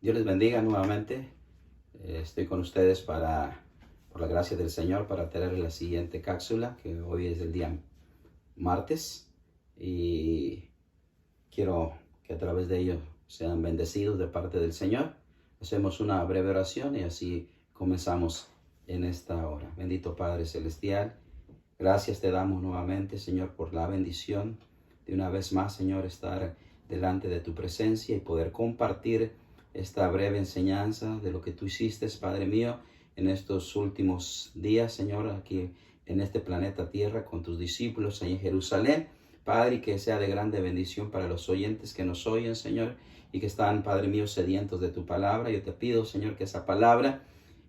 Dios les bendiga nuevamente. Estoy con ustedes por la gracia del Señor, para traerles la siguiente cápsula, que hoy es el día martes. Y quiero que a través de ello sean bendecidos de parte del Señor. Hacemos una breve oración y así comenzamos en esta hora. Bendito Padre Celestial, gracias te damos nuevamente, Señor, por la bendición de una vez más, Señor, estar delante de tu presencia y poder compartir esta breve enseñanza de lo que tú hiciste, Padre mío, en estos últimos días, Señor, aquí en este planeta Tierra con tus discípulos ahí en Jerusalén. Padre, y que sea de grande bendición para los oyentes que nos oyen, Señor, y que están, Padre mío, sedientos de tu palabra. Yo te pido, Señor, que esa palabra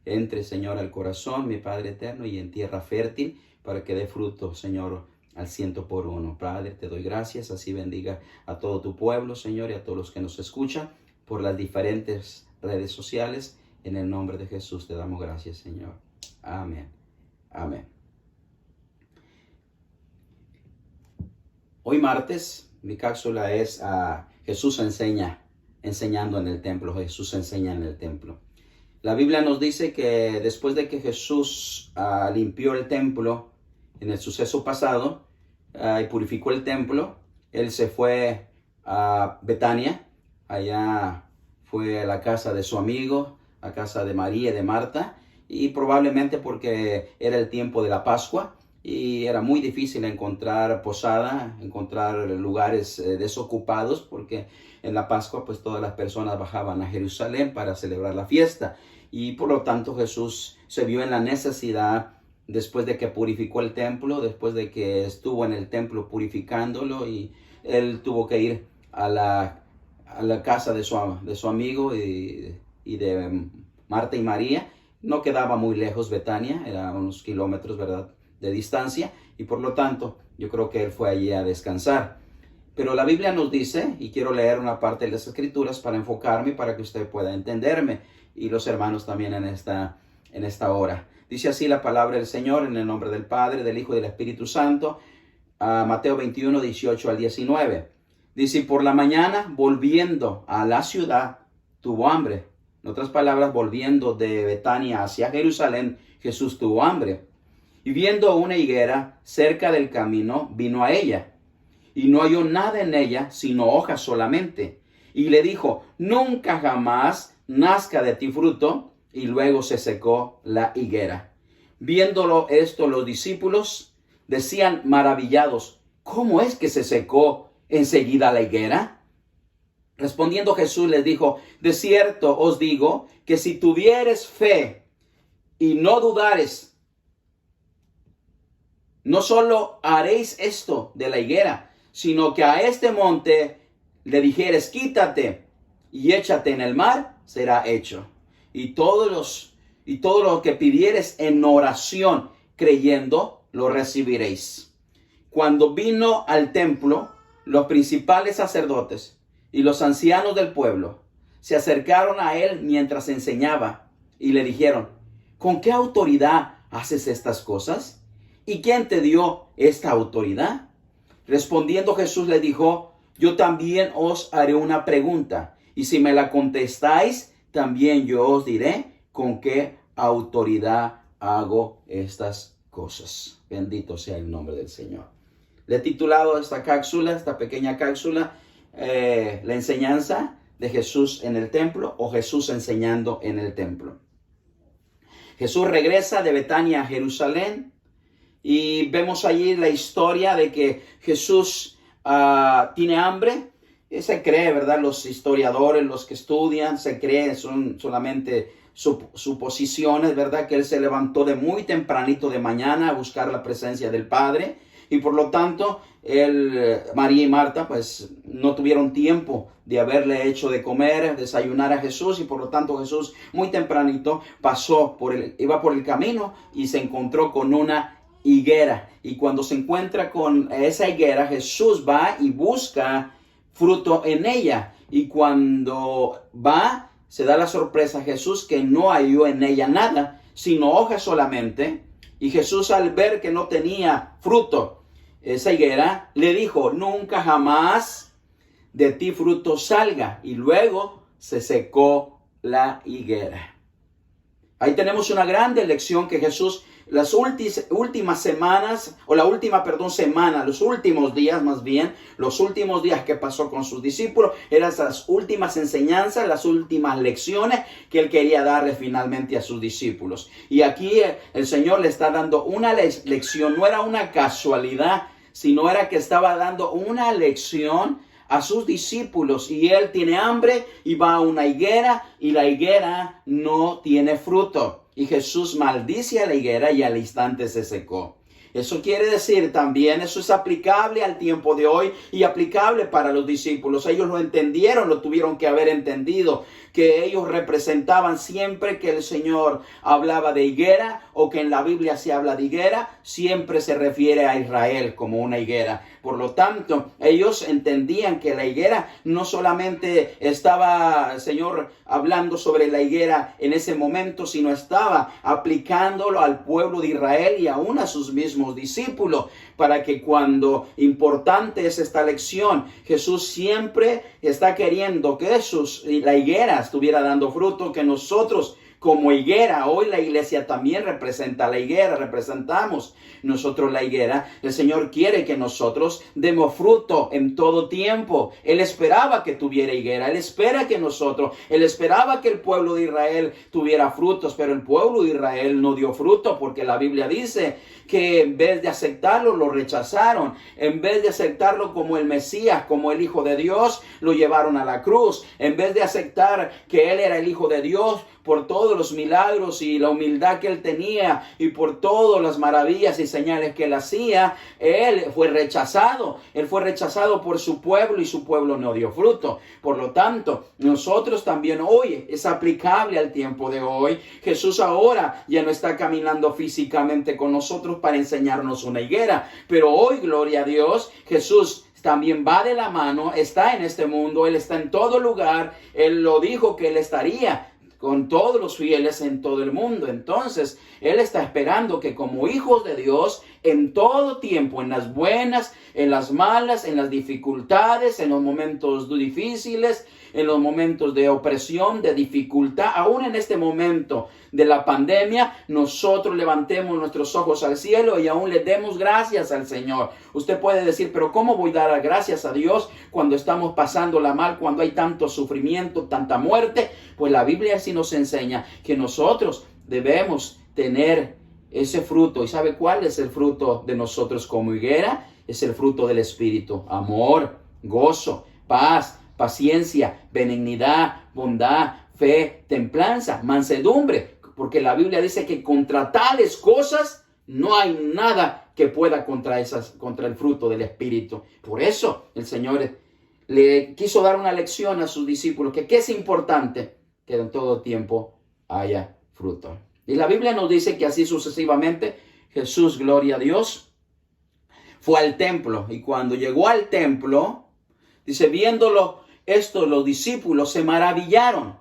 entre, Señor, al corazón, mi Padre eterno, y en tierra fértil, para que dé fruto, Señor, al 100%. Padre, te doy gracias, así bendiga a todo tu pueblo, Señor, y a todos los que nos escuchan por las diferentes redes sociales. En el nombre de Jesús te damos gracias, Señor. Amén. Amén. Hoy martes, mi cápsula es Jesús enseñando en el templo. Jesús enseña en el templo. La Biblia nos dice que después de que Jesús limpió el templo en el suceso pasado y purificó el templo, Él se fue a Betania. Allá fue a la casa de su amigo, a casa de María y de Marta, y probablemente porque era el tiempo de la Pascua y era muy difícil encontrar posada, encontrar lugares desocupados, porque en la Pascua pues todas las personas bajaban a Jerusalén para celebrar la fiesta, y por lo tanto Jesús se vio en la necesidad, después de que purificó el templo, después de que estuvo en el templo purificándolo, y Él tuvo que ir a la casa de su amigo y de Marta y María. No quedaba muy lejos Betania, era unos kilómetros, ¿verdad?, de distancia, y por lo tanto yo creo que Él fue allí a descansar. Pero la Biblia nos dice, y quiero leer una parte de las Escrituras para enfocarme, para que usted pueda entenderme, y los hermanos también en esta hora. Dice así la palabra del Señor, en el nombre del Padre, del Hijo y del Espíritu Santo. Mateo 21, 18 al 19. Dice: por la mañana, volviendo a la ciudad, tuvo hambre. En otras palabras, volviendo de Betania hacia Jerusalén, Jesús tuvo hambre. Y viendo una higuera cerca del camino, vino a ella. Y no halló nada en ella, sino hojas solamente. Y le dijo: nunca jamás nazca de ti fruto. Y luego se secó la higuera. Viéndolo esto, los discípulos decían maravillados: ¿cómo es que se secó enseguida la higuera? Respondiendo Jesús les dijo: de cierto os digo que si tuvieres fe y no dudares, no solo haréis esto de la higuera, sino que a este monte le dijeres: quítate y échate en el mar, será hecho. Y todo lo que pidieres en oración, creyendo, lo recibiréis. Cuando vino al templo, los principales sacerdotes y los ancianos del pueblo se acercaron a él mientras enseñaba y le dijeron: ¿con qué autoridad haces estas cosas? ¿Y quién te dio esta autoridad? Respondiendo Jesús le dijo: yo también os haré una pregunta, y si me la contestáis, también yo os diré con qué autoridad hago estas cosas. Bendito sea el nombre del Señor. Le he titulado esta cápsula, esta pequeña cápsula, la enseñanza de Jesús en el templo, o Jesús enseñando en el templo. Jesús regresa de Betania a Jerusalén, y vemos allí la historia de que Jesús tiene hambre. Se cree, ¿verdad? Los historiadores, los que estudian, se cree, son solamente suposiciones, ¿verdad?, que Él se levantó de muy tempranito de mañana a buscar la presencia del Padre. Y por lo tanto, María y Marta, pues no tuvieron tiempo de haberle hecho de comer, desayunar a Jesús. Y por lo tanto Jesús muy tempranito iba por el camino y se encontró con una higuera. Y cuando se encuentra con esa higuera, Jesús va y busca fruto en ella. Y cuando va, se da la sorpresa a Jesús que no halló en ella nada, sino hojas solamente. Y Jesús, al ver que no tenía fruto esa higuera, le dijo: nunca jamás de ti fruto salga. Y luego se secó la higuera. Ahí tenemos una grande lección que Jesús, las últimas semanas, o la última, semana, los últimos días más bien, los últimos días que pasó con sus discípulos, eran las últimas enseñanzas, las últimas lecciones que él quería darle finalmente a sus discípulos. Y aquí el Señor le está dando una lección, no era una casualidad, sino era que estaba dando una lección a sus discípulos, y él tiene hambre y va a una higuera y la higuera no tiene fruto. Y Jesús maldice a la higuera y al instante se secó. Eso quiere decir también, eso es aplicable al tiempo de hoy y aplicable para los discípulos. Ellos lo entendieron, lo tuvieron que haber entendido, que ellos representaban siempre que el Señor hablaba de higuera o que en la Biblia se habla de higuera, siempre se refiere a Israel como una higuera. Por lo tanto, ellos entendían que la higuera no solamente estaba, el Señor, hablando sobre la higuera en ese momento, sino estaba aplicándolo al pueblo de Israel y aún a sus mismos discípulos, para que cuando importante es esta lección, Jesús siempre está queriendo que la higuera estuviera dando fruto, que nosotros como higuera, hoy la iglesia también representa la higuera, representamos nosotros la higuera. El Señor quiere que nosotros demos fruto en todo tiempo. Él esperaba que tuviera higuera, Él esperaba que el pueblo de Israel tuviera frutos, pero el pueblo de Israel no dio fruto, porque la Biblia dice que en vez de aceptarlo, lo rechazaron. En vez de aceptarlo como el Mesías, como el Hijo de Dios, lo llevaron a la cruz. En vez de aceptar que Él era el Hijo de Dios, por todos los milagros y la humildad que él tenía y por todas las maravillas y señales que él hacía, él fue rechazado. Él fue rechazado por su pueblo y su pueblo no dio fruto. Por lo tanto, nosotros también hoy es aplicable al tiempo de hoy. Jesús ahora ya no está caminando físicamente con nosotros para enseñarnos una higuera, pero hoy, gloria a Dios, Jesús también va de la mano, está en este mundo, Él está en todo lugar. Él lo dijo que Él estaría con todos los fieles en todo el mundo. Entonces, Él está esperando que como hijos de Dios, en todo tiempo, en las buenas, en las malas, en las dificultades, en los momentos difíciles, en los momentos de opresión, de dificultad, aún en este momento de la pandemia, nosotros levantemos nuestros ojos al cielo y aún le demos gracias al Señor. Usted puede decir, pero ¿cómo voy a dar gracias a Dios cuando estamos pasándola mal, cuando hay tanto sufrimiento, tanta muerte? Pues la Biblia sí nos enseña que nosotros debemos tener ese fruto. ¿Y sabe cuál es el fruto de nosotros como higuera? Es el fruto del Espíritu: amor, gozo, paz, paciencia, benignidad, bondad, fe, templanza, mansedumbre. Porque la Biblia dice que contra tales cosas no hay nada que pueda contra el fruto del Espíritu. Por eso el Señor le quiso dar una lección a sus discípulos, que es importante que en todo tiempo haya fruto. Y la Biblia nos dice que así sucesivamente Jesús, gloria a Dios, fue al templo. Y cuando llegó al templo, dice, viéndolo esto, los discípulos se maravillaron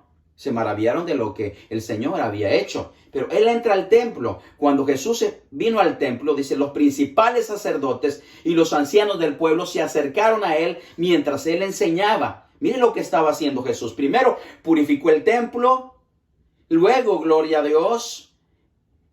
de lo que el Señor había hecho. Pero Él entra al templo. Cuando Jesús vino al templo, dice, los principales sacerdotes y los ancianos del pueblo se acercaron a Él mientras Él enseñaba. Mire lo que estaba haciendo Jesús. Primero purificó el templo. Luego, gloria a Dios,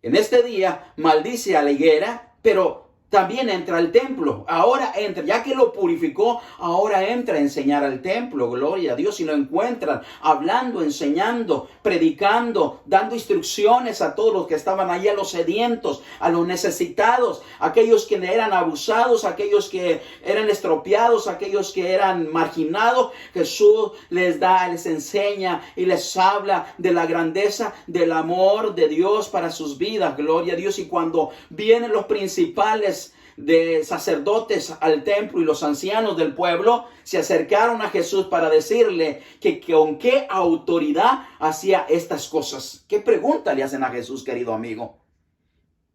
en este día maldice a la higuera, pero también entra al templo. Ahora entra, ya que lo purificó, ahora entra a enseñar al templo. Gloria a Dios. Y lo encuentran hablando, enseñando, predicando, dando instrucciones a todos los que estaban allí, a los sedientos, a los necesitados, aquellos que eran abusados, aquellos que eran estropeados, aquellos que eran marginados. Jesús les enseña y les habla de la grandeza del amor de Dios para sus vidas. Gloria a Dios. Y cuando vienen los principales de sacerdotes al templo y los ancianos del pueblo, se acercaron a Jesús para decirle que con qué autoridad hacía estas cosas. ¿Qué pregunta le hacen a Jesús, querido amigo?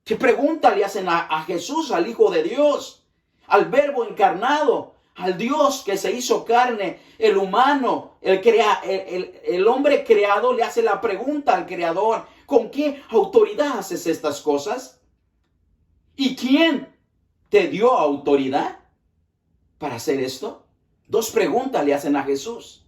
¿Qué pregunta le hacen a Jesús, al Hijo de Dios, al Verbo encarnado, al Dios que se hizo carne, el humano, el hombre creado? Le hace la pregunta al Creador: ¿con qué autoridad haces estas cosas? ¿Y quién te dio autoridad para hacer esto? Dos preguntas le hacen a Jesús.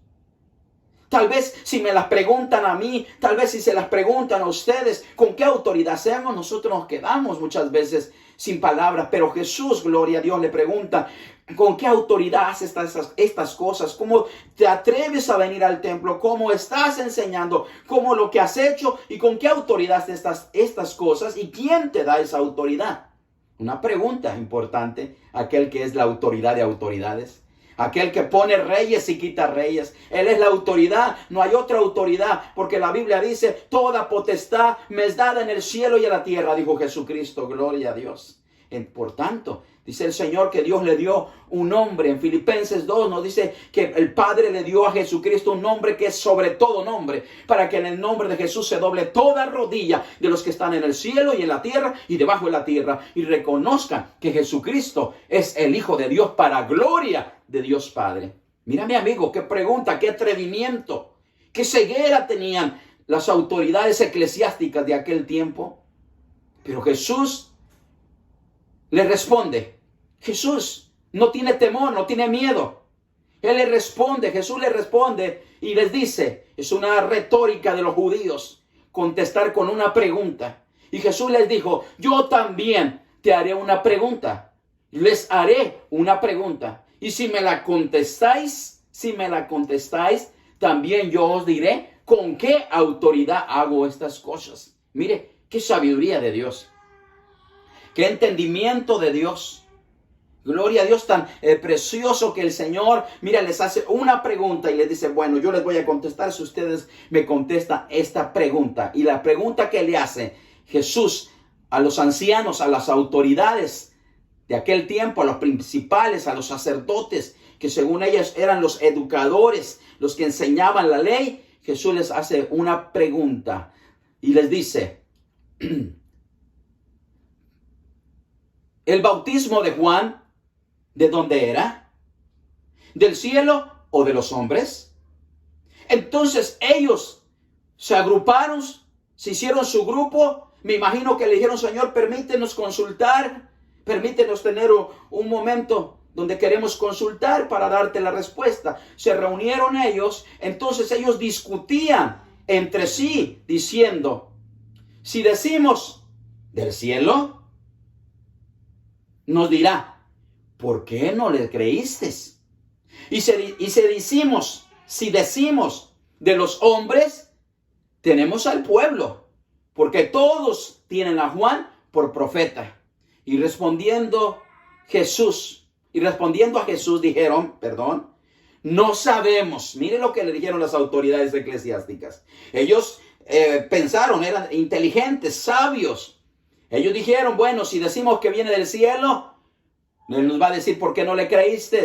Tal vez si me las preguntan a mí, tal vez si se las preguntan a ustedes, ¿con qué autoridad hacemos? Nosotros nos quedamos muchas veces sin palabras, pero Jesús, gloria a Dios, le pregunta, ¿con qué autoridad haces estas cosas? ¿Cómo te atreves a venir al templo? ¿Cómo estás enseñando? ¿Cómo lo que has hecho? ¿Y con qué autoridad haces estas cosas? ¿Y quién te da esa autoridad? Una pregunta importante, aquel que es la autoridad de autoridades. Aquel que pone reyes y quita reyes. Él es la autoridad. No hay otra autoridad. Porque la Biblia dice, toda potestad me es dada en el cielo y en la tierra, dijo Jesucristo. Gloria a Dios. Por tanto, dice el Señor que Dios le dio un nombre. En Filipenses 2 nos dice que el Padre le dio a Jesucristo un nombre que es sobre todo nombre. Para que en el nombre de Jesús se doble toda rodilla de los que están en el cielo y en la tierra y debajo de la tierra. Y reconozcan que Jesucristo es el Hijo de Dios para gloria de Dios Padre. Mira, mi amigo, qué pregunta, qué atrevimiento, qué ceguera tenían las autoridades eclesiásticas de aquel tiempo. Pero Jesús le responde. Jesús no tiene temor, no tiene miedo. Él le responde, Jesús le responde y les dice, es una retórica de los judíos, contestar con una pregunta. Y Jesús les dijo, yo también te haré una pregunta. Les haré una pregunta. Y si me la contestáis, también yo os diré con qué autoridad hago estas cosas. Mire, qué sabiduría de Dios. Qué entendimiento de Dios. Gloria a Dios, tan precioso que el Señor, mira, les hace una pregunta y les dice, bueno, yo les voy a contestar si ustedes me contestan esta pregunta. Y la pregunta que le hace Jesús a los ancianos, a las autoridades de aquel tiempo, a los principales, a los sacerdotes, que según ellos eran los educadores, los que enseñaban la ley, Jesús les hace una pregunta y les dice, ¿el bautismo de Juan de dónde era? ¿Del cielo o de los hombres? Entonces ellos se agruparon, se hicieron su grupo. Me imagino que le dijeron, Señor, permítenos consultar, permítenos tener un momento donde queremos consultar para darte la respuesta. Se reunieron ellos, entonces ellos discutían entre sí, diciendo, si decimos del cielo, nos dirá, ¿por qué no le creíste? Y si decimos de los hombres, tenemos al pueblo, porque todos tienen a Juan por profeta. Y respondiendo a Jesús dijeron, no sabemos. Mire lo que le dijeron las autoridades eclesiásticas. Ellos pensaron, eran inteligentes, sabios. Ellos dijeron, bueno, si decimos que viene del cielo, Él nos va a decir por qué no le creíste.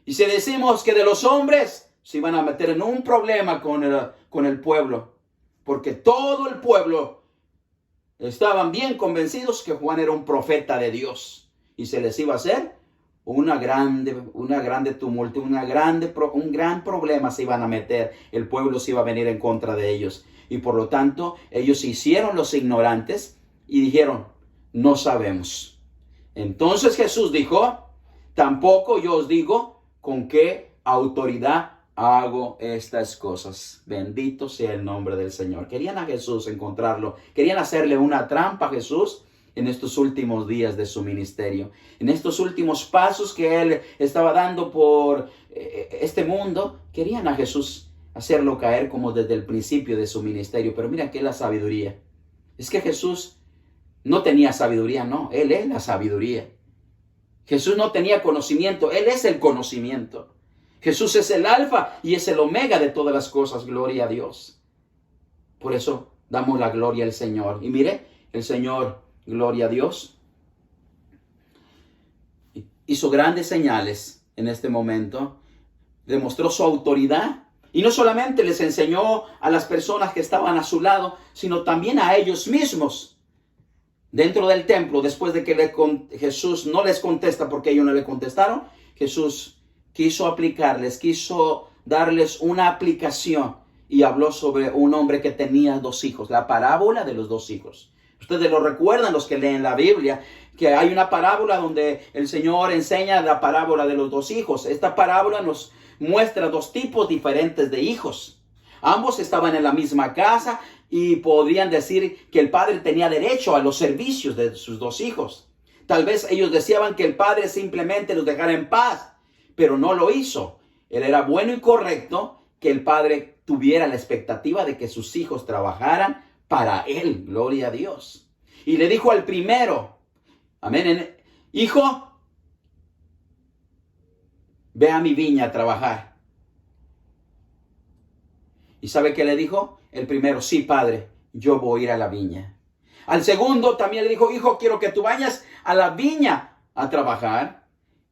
Y si decimos que de los hombres, se iban a meter en un problema con el pueblo. Porque todo el pueblo estaban bien convencidos que Juan era un profeta de Dios. Y se les iba a hacer un grande tumulto, un gran problema se iban a meter. El pueblo se iba a venir en contra de ellos. Y por lo tanto, ellos se hicieron los ignorantes y dijeron, no sabemos. Entonces Jesús dijo, tampoco yo os digo con qué autoridad hago estas cosas. Bendito sea el nombre del Señor. Querían a Jesús encontrarlo. Querían hacerle una trampa a Jesús en estos últimos días de su ministerio. En estos últimos pasos que Él estaba dando por este mundo. Querían a Jesús hacerlo caer como desde el principio de su ministerio. Pero mira que es la sabiduría. Es que Jesús no tenía sabiduría, no. Él es la sabiduría. Jesús no tenía conocimiento. Él es el conocimiento. Jesús es el alfa y es el omega de todas las cosas. Gloria a Dios. Por eso damos la gloria al Señor. Y mire, el Señor, gloria a Dios, hizo grandes señales en este momento. Demostró su autoridad. Y no solamente les enseñó a las personas que estaban a su lado, sino también a ellos mismos. Dentro del templo, después de que Jesús no les contesta porque ellos no le contestaron, Jesús quiso darles una aplicación y habló sobre un hombre que tenía 2 hijos, la parábola de los 2 hijos. Ustedes lo recuerdan, los que leen la Biblia, que hay una parábola donde el Señor enseña la parábola de los 2 hijos. Esta parábola nos muestra dos tipos diferentes de hijos. Ambos estaban en la misma casa y podrían decir que el padre tenía derecho a los servicios de sus dos hijos. Tal vez ellos deseaban que el padre simplemente los dejara en paz, pero no lo hizo. Él era bueno y correcto que el padre tuviera la expectativa de que sus hijos trabajaran para él. Gloria a Dios. Y le dijo al primero, amén, hijo, ve a mi viña a trabajar. ¿Y sabe qué le dijo? El primero, sí, padre, yo voy a ir a la viña. Al segundo también le dijo, hijo, quiero que tú vayas a la viña a trabajar.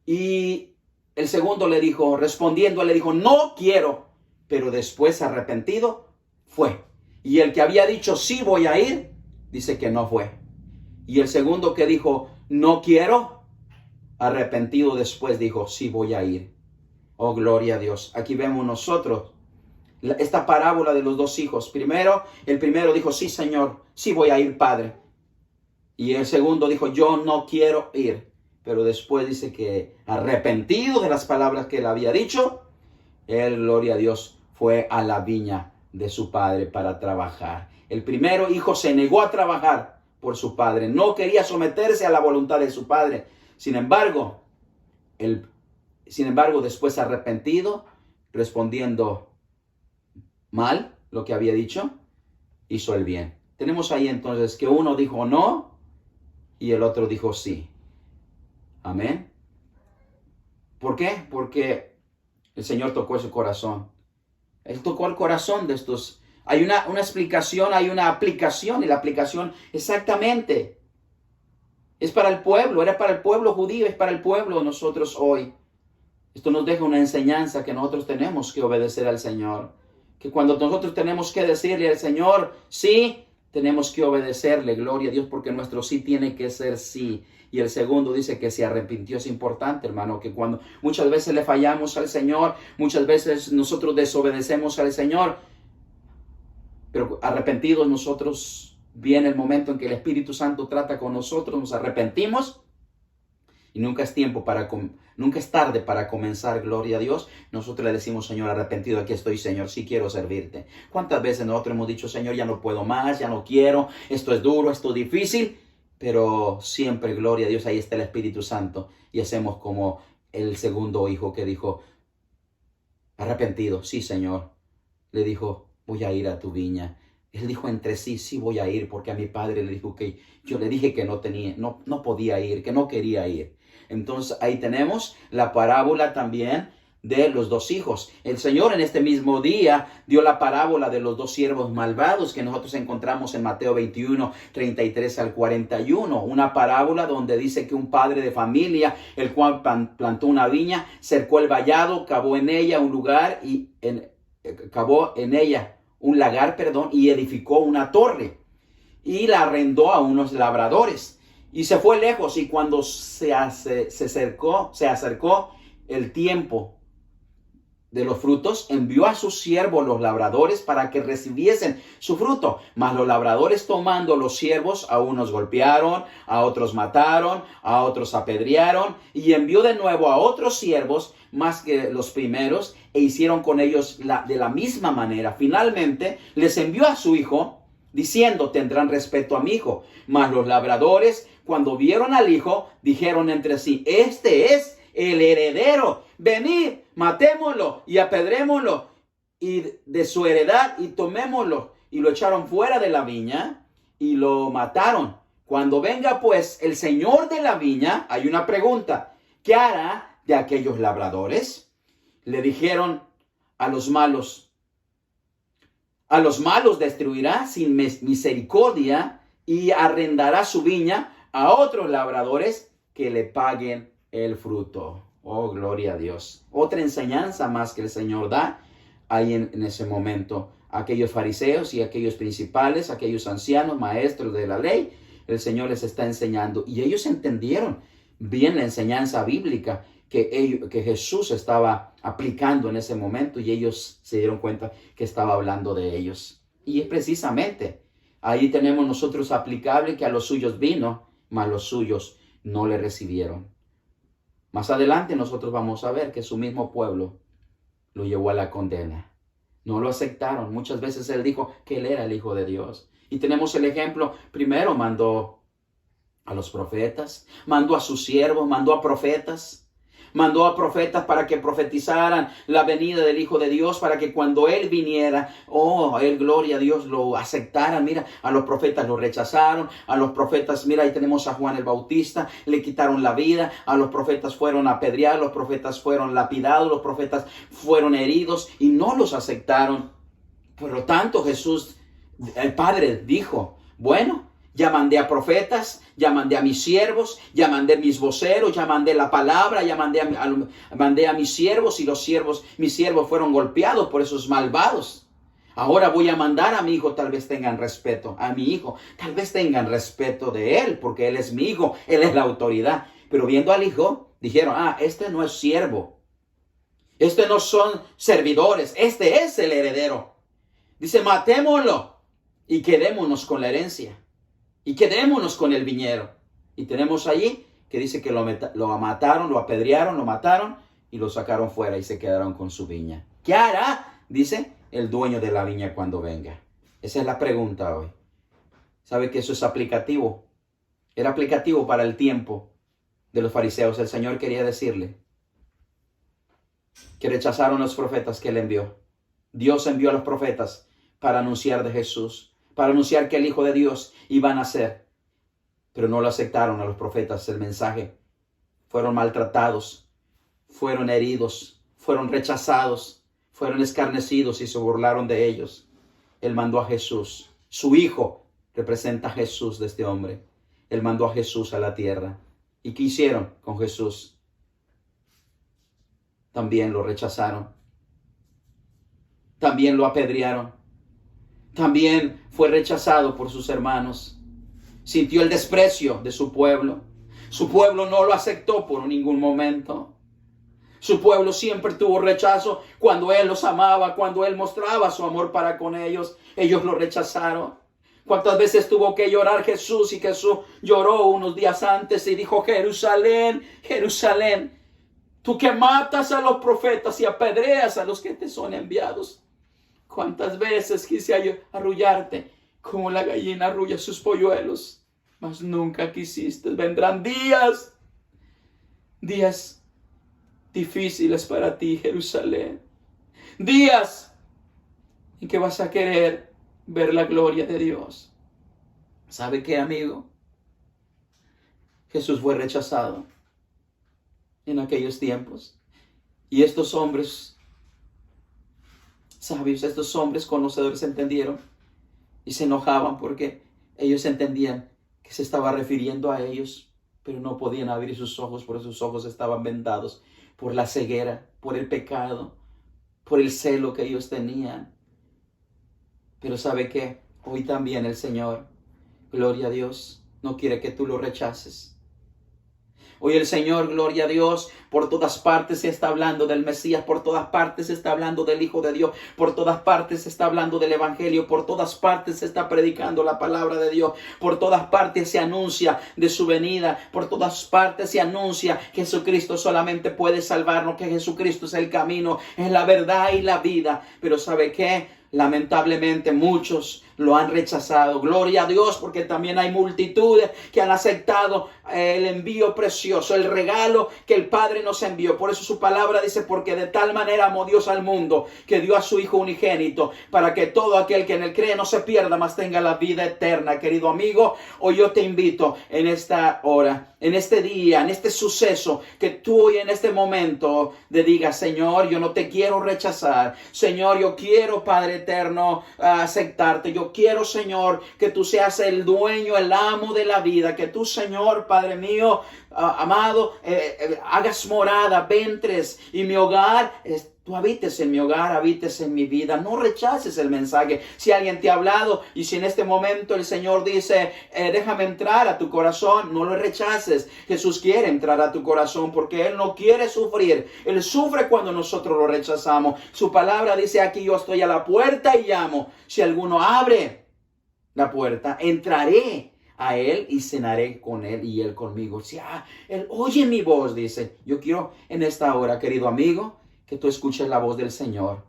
Y el segundo le dijo, respondiendo, le dijo, no quiero. Pero después, arrepentido, fue. Y el que había dicho, sí voy a ir, dice que no fue. Y el segundo que dijo, no quiero, arrepentido después dijo, sí voy a ir. Oh, gloria a Dios. Aquí vemos nosotros esta parábola de los dos hijos. El primero dijo, sí, Señor, sí voy a ir, Padre. Y el segundo dijo, yo no quiero ir. Pero después dice que arrepentido de las palabras que él había dicho, él, gloria a Dios, fue a la viña de su padre para trabajar. El primero hijo se negó a trabajar por su padre. No quería someterse a la voluntad de su padre. Sin embargo, después arrepentido, respondiendo mal lo que había dicho, hizo el bien. Tenemos ahí entonces que uno dijo no y el otro dijo sí. Amén. ¿Por qué? Porque el Señor tocó su corazón. Él tocó el corazón de estos. Hay una explicación, hay una aplicación, y la aplicación exactamente es para el pueblo, era para el pueblo judío, es para el pueblo de nosotros hoy. Esto nos deja una enseñanza que nosotros tenemos que obedecer al Señor. Que cuando nosotros tenemos que decirle al Señor sí, tenemos que obedecerle, gloria a Dios, porque nuestro sí tiene que ser sí. Y el segundo dice que se arrepintió. Es importante, hermano, que cuando muchas veces le fallamos al Señor, muchas veces nosotros desobedecemos al Señor, pero arrepentidos nosotros, viene el momento en que el Espíritu Santo trata con nosotros, nos arrepentimos y nunca es tarde para comenzar, gloria a Dios. Nosotros le decimos, Señor, arrepentido, aquí estoy, Señor, sí quiero servirte. ¿Cuántas veces nosotros hemos dicho, Señor, ya no puedo más, ya no quiero, esto es duro, esto es difícil? Pero siempre, gloria a Dios, ahí está el Espíritu Santo y hacemos como el segundo hijo que dijo, arrepentido, sí, Señor. Le dijo, voy a ir a tu viña. Él dijo entre sí, sí voy a ir, porque a mi padre le dijo que yo le dije que no podía ir, que no quería ir. Entonces ahí tenemos la parábola también de los dos hijos. El Señor en este mismo día dio la parábola de los dos siervos malvados que nosotros encontramos en Mateo 21, 33 al 41. Una parábola donde dice que un padre de familia, el cual plantó una viña, cercó el vallado, cavó en ella un lagar y edificó una torre y la arrendó a unos labradores. Y se fue lejos, y cuando se acercó el tiempo de los frutos, envió a sus siervos los labradores para que recibiesen su fruto. Mas los labradores, tomando los siervos, a unos golpearon, a otros mataron, a otros apedrearon, y envió de nuevo a otros siervos más que los primeros, e hicieron con ellos de la misma manera. Finalmente les envió a su hijo, diciendo, tendrán respeto a mi hijo. Mas los labradores, cuando vieron al hijo, dijeron entre sí, este es el heredero, venid, matémoslo y apedrémoslo y de su heredad y tomémoslo. Y lo echaron fuera de la viña y lo mataron. Cuando venga pues el señor de la viña, hay una pregunta, ¿qué hará de aquellos labradores? Le dijeron a los malos destruirá sin misericordia y arrendará su viña a otros labradores que le paguen el fruto. Oh, gloria a Dios. Otra enseñanza más que el Señor da ahí en ese momento. Aquellos fariseos y aquellos principales, aquellos ancianos, maestros de la ley, el Señor les está enseñando. Y ellos entendieron bien la enseñanza bíblica que Jesús estaba aplicando en ese momento, y ellos se dieron cuenta que estaba hablando de ellos. Y es precisamente ahí tenemos nosotros aplicable que a los suyos vino, mas los suyos no le recibieron. Más adelante nosotros vamos a ver que su mismo pueblo lo llevó a la condena. No lo aceptaron. Muchas veces él dijo que él era el Hijo de Dios. Y tenemos el ejemplo, primero mandó a los profetas, mandó a sus siervos, mandó a profetas para que profetizaran la venida del Hijo de Dios, para que cuando Él viniera, Él, gloria a Dios, lo aceptaran. Mira, a los profetas lo rechazaron, a los profetas, mira, ahí tenemos a Juan el Bautista, le quitaron la vida, a los profetas fueron apedreados, los profetas fueron lapidados, los profetas fueron heridos y no los aceptaron. Por lo tanto, Jesús, el Padre dijo, bueno, ya mandé a profetas, ya mandé a mis siervos, ya mandé a mis voceros, ya mandé la palabra, ya mandé a mis siervos y mis siervos fueron golpeados por esos malvados. Ahora voy a mandar a mi hijo, tal vez tengan respeto a mi hijo, tal vez tengan respeto de él, porque él es mi hijo, él es la autoridad. Pero viendo al hijo, dijeron, este no es siervo, este no son servidores, este es el heredero. Dice, matémoslo y quedémonos con la herencia. Y quedémonos con el viñedo. Y tenemos allí que dice que lo mataron, lo apedrearon, lo mataron y lo sacaron fuera y se quedaron con su viña. ¿Qué hará? Dice el dueño de la viña cuando venga. Esa es la pregunta hoy. ¿Sabe que eso es aplicativo? Era aplicativo para el tiempo de los fariseos. El Señor quería decirle que rechazaron los profetas que Él envió. Dios envió a los profetas para anunciar de Jesús, para anunciar que el Hijo de Dios iba a nacer. Pero no lo aceptaron a los profetas el mensaje. Fueron maltratados, fueron heridos, fueron rechazados, fueron escarnecidos y se burlaron de ellos. Él mandó a Jesús. Su Hijo representa a Jesús de este hombre. Él mandó a Jesús a la tierra. ¿Y qué hicieron con Jesús? También lo rechazaron. También lo apedrearon. También fue rechazado por sus hermanos. Sintió el desprecio de su pueblo. Su pueblo no lo aceptó por ningún momento. Su pueblo siempre tuvo rechazo cuando Él los amaba, cuando Él mostraba su amor para con ellos. Ellos lo rechazaron. ¿Cuántas veces tuvo que llorar Jesús? Y Jesús lloró unos días antes y dijo, Jerusalén, Jerusalén, tú que matas a los profetas y apedreas a los que te son enviados. ¿Cuántas veces quise arrullarte como la gallina arrulla sus polluelos? Mas nunca quisiste. Vendrán días difíciles para ti, Jerusalén. Días en que vas a querer ver la gloria de Dios. ¿Sabe qué, amigo? Jesús fue rechazado en aquellos tiempos. Y estos hombres sabios, estos hombres conocedores entendieron y se enojaban porque ellos entendían que se estaba refiriendo a ellos, pero no podían abrir sus ojos porque sus ojos estaban vendados por la ceguera, por el pecado, por el celo que ellos tenían. Pero ¿sabe qué? Hoy también el Señor, gloria a Dios, no quiere que tú lo rechaces. Hoy el Señor, gloria a Dios, por todas partes se está hablando del Mesías, por todas partes se está hablando del Hijo de Dios, por todas partes se está hablando del Evangelio, por todas partes se está predicando la palabra de Dios, por todas partes se anuncia de su venida, por todas partes se anuncia que Jesucristo solamente puede salvarnos, que Jesucristo es el camino, es la verdad y la vida. Pero ¿sabe qué? Lamentablemente muchos lo han rechazado. Gloria a Dios, porque también hay multitudes que han aceptado el envío precioso, el regalo que el Padre nos envió. Por eso su palabra dice, porque de tal manera amó Dios al mundo, que dio a su Hijo unigénito, para que todo aquel que en él cree no se pierda, mas tenga la vida eterna. Querido amigo, hoy yo te invito en esta hora, en este día, en este suceso, que tú hoy en este momento te digas, Señor, yo no te quiero rechazar. Señor, yo quiero, Padre eterno, aceptarte. Yo quiero, Señor, que tú seas el dueño, el amo de la vida. Que tú, Señor, Padre mío, amado, hagas morada, entres y mi hogar, tú habites en mi hogar, habites en mi vida. No rechaces el mensaje. Si alguien te ha hablado y si en este momento el Señor dice, déjame entrar a tu corazón, no lo rechaces. Jesús quiere entrar a tu corazón porque Él no quiere sufrir. Él sufre cuando nosotros lo rechazamos. Su palabra dice, aquí yo estoy a la puerta y llamo. Si alguno abre la puerta, entraré a Él y cenaré con Él y Él conmigo. Si Él oye mi voz, dice. Yo quiero en esta hora, querido amigo, que tú escuches la voz del Señor,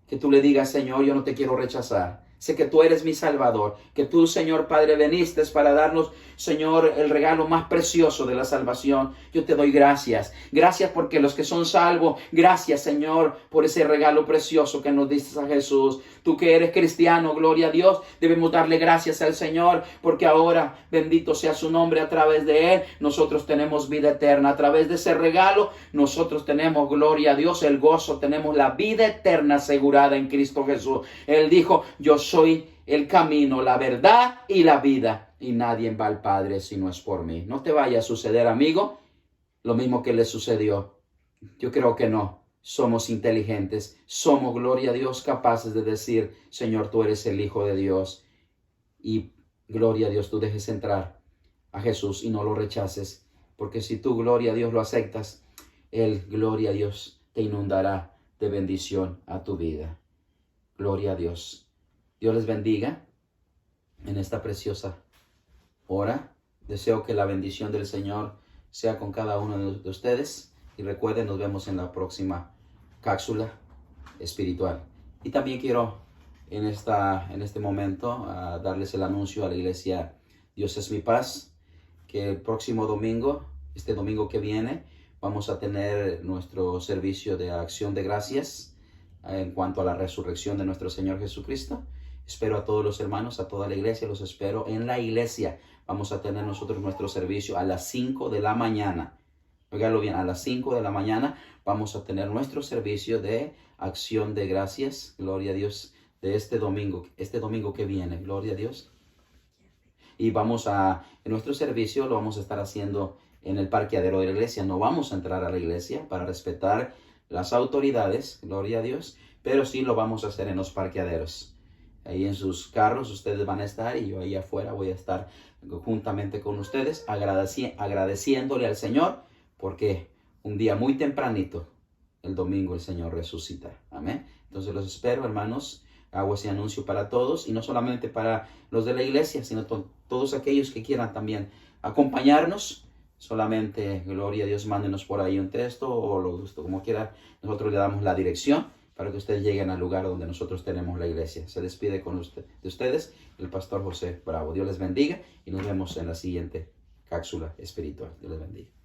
que tú le digas, Señor, yo no te quiero rechazar. Sé que tú eres mi Salvador, que tú, Señor Padre, viniste para darnos, Señor, el regalo más precioso de la salvación. Yo te doy gracias. Gracias porque los que son salvos, gracias, Señor, por ese regalo precioso que nos diste a Jesús. Tú que eres cristiano, gloria a Dios, debemos darle gracias al Señor, porque ahora, bendito sea su nombre, a través de Él, nosotros tenemos vida eterna. A través de ese regalo, nosotros tenemos, gloria a Dios, el gozo, tenemos la vida eterna asegurada en Cristo Jesús. Él dijo, yo soy el camino, la verdad y la vida, y nadie va al Padre si no es por mí. No te vaya a suceder, amigo, lo mismo que le sucedió. Yo creo que no. Somos inteligentes, somos, gloria a Dios, capaces de decir, Señor, tú eres el Hijo de Dios. Y, gloria a Dios, tú dejes entrar a Jesús y no lo rechaces. Porque si tú, gloria a Dios, lo aceptas, Él, gloria a Dios, te inundará de bendición a tu vida. Gloria a Dios. Dios les bendiga en esta preciosa hora. Deseo que la bendición del Señor sea con cada uno de ustedes. Y recuerden, nos vemos en la próxima cápsula espiritual. Y también quiero en este momento darles el anuncio a la iglesia Dios es mi paz, que el próximo domingo, este domingo que viene, vamos a tener nuestro servicio de acción de gracias en cuanto a la resurrección de nuestro Señor Jesucristo. Espero a todos los hermanos, a toda la iglesia, los espero en la iglesia. Vamos a tener nosotros nuestro servicio a las 5 de la mañana. Óigalo bien, a las 5 de la mañana vamos a tener nuestro servicio de acción de gracias, gloria a Dios, de este domingo que viene, gloria a Dios. Y en nuestro servicio lo vamos a estar haciendo en el parqueadero de la iglesia. No vamos a entrar a la iglesia para respetar las autoridades, gloria a Dios, pero sí lo vamos a hacer en los parqueaderos. Ahí en sus carros ustedes van a estar y yo ahí afuera voy a estar juntamente con ustedes agradeciéndole al Señor, porque un día muy tempranito, el domingo, el Señor resucita. Amén. Entonces los espero, hermanos. Hago ese anuncio para todos y no solamente para los de la iglesia, sino todos aquellos que quieran también acompañarnos. Solamente, gloria a Dios, mándenos por ahí un texto o lo gusto, como quiera. Nosotros le damos la dirección para que ustedes lleguen al lugar donde nosotros tenemos la iglesia. Se despide de ustedes el pastor José Bravo. Dios les bendiga y nos vemos en la siguiente cápsula espiritual. Dios les bendiga.